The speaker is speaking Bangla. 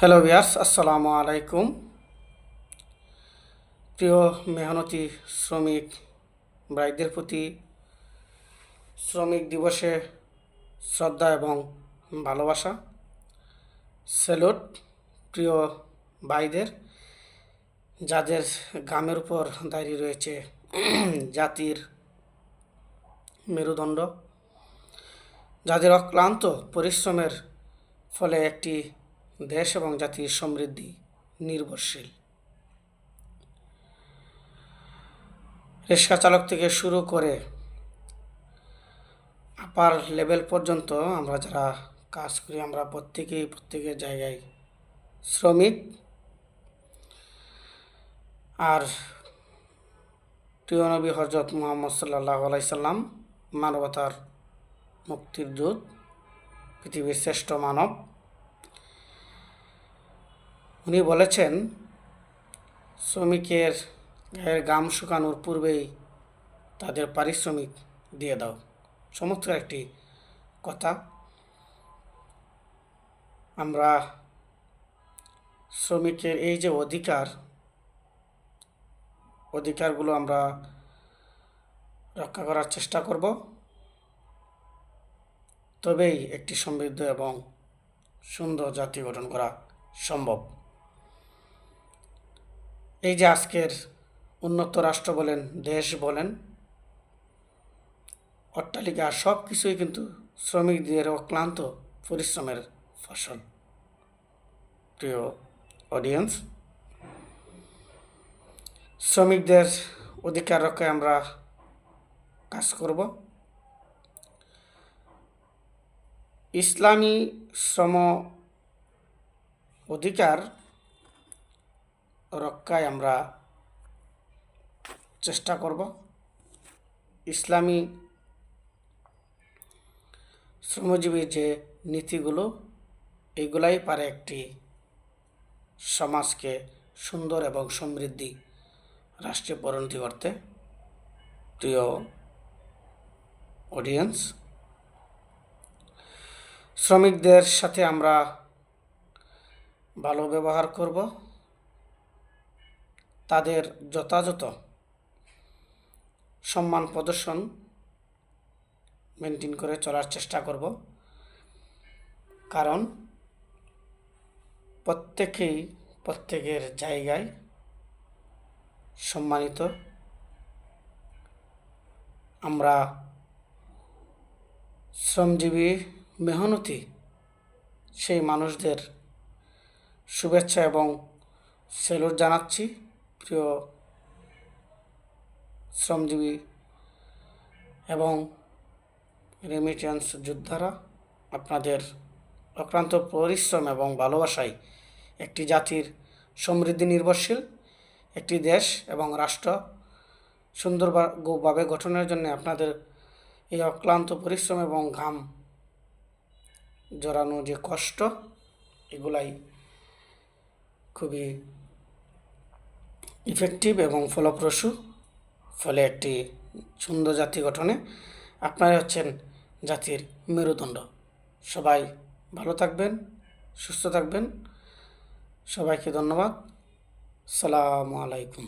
হ্যালো ভিউয়ার্স, আসসালামু আলাইকুম। প্রিয় মেহনতি শ্রমিক ভাইদের প্রতি শ্রমিক দিবসে শ্রদ্ধা এবং ভালোবাসা। স্যালুট প্রিয় ভাইদের, যাদের ঘামের উপর দাঁড়িয়ে রয়েছে জাতির মেরুদণ্ড, যাদের অক্লান্ত পরিশ্রমের ফলে একটি দেশ এবং জাতির সমৃদ্ধি নির্ভরশীল। রিক্সা চালক থেকে শুরু করে আপার লেভেল পর্যন্ত আমরা যারা কাজ করি, আমরা প্রত্যেকের জায়গায় শ্রমিক। আর প্রিয় নবী হজরত মুহাম্মদ সাল্লাল্লাহু আলাইহি সাল্লাম মানবতার মুক্তির দূত, পৃথিবীর শ্রেষ্ঠ মানব। উনি বলেছেন, শ্রমিকের গায়ের ঘাম শুকানোর পূর্বেই তাদের পারিশ্রমিক দিয়ে দাও। চমৎকার একটি কথা। আমরা শ্রমিকের এই যে অধিকারগুলো আমরা রক্ষা করার চেষ্টা করব, তবেই একটি সমৃদ্ধ এবং সুন্দর জাতি গঠন করা সম্ভব। এই যে আজকের উন্নত রাষ্ট্র বলেন, দেশ বলেন, অট্টালিকা, সব কিছুই কিন্তু শ্রমিকদের অক্লান্ত পরিশ্রমের ফসল। প্রিয় অডিয়েন্স, শ্রমিকদের অধিকার রক্ষায় আমরা কাজ করব। ইসলামী শ্রম অধিকার রক্ষায় আমরা চেষ্টা করব। ইসলামী শ্রমজীবীর যে নীতিগুলো, এগুলাই পারে একটি সমাজকে সুন্দর এবং সমৃদ্ধি রাষ্ট্রে পরিণত করতে। প্রিয় অডিয়েন্স, শ্রমিকদের সাথে আমরা ভালো ব্যবহার করব, তাদের যথাযথ সম্মান প্রদর্শন মেনটেন করে চলার চেষ্টা করব। কারণ প্রত্যেকেই প্রত্যেকের জায়গায় সম্মানিত। আমরা শ্রমজীবী মেহনতি সেই মানুষদের শুভেচ্ছা এবং স্যালুট জানাচ্ছি। প্রিয় শ্রমজীবী এবং রেমিটেন্স যোদ্ধারা, আপনাদের অক্লান্ত পরিশ্রম এবং ভালোবাসায় একটি জাতির সমৃদ্ধি নির্ভরশীল। একটি দেশ এবং রাষ্ট্র সুন্দরভাবে গঠনের জন্য আপনাদের এই অক্লান্ত পরিশ্রম এবং ঘাম জড়ানো যে কষ্ট, এগুলাই খুবই ইফেক্টিভ এবং ফলপ্রসূ। ফলে একটি সুন্দর জাতি গঠনে আপনারা হচ্ছেন জাতির মেরুদণ্ড। সবাই ভালো থাকবেন, সুস্থ থাকবেন। সবাইকে ধন্যবাদ। আসসালামু আলাইকুম।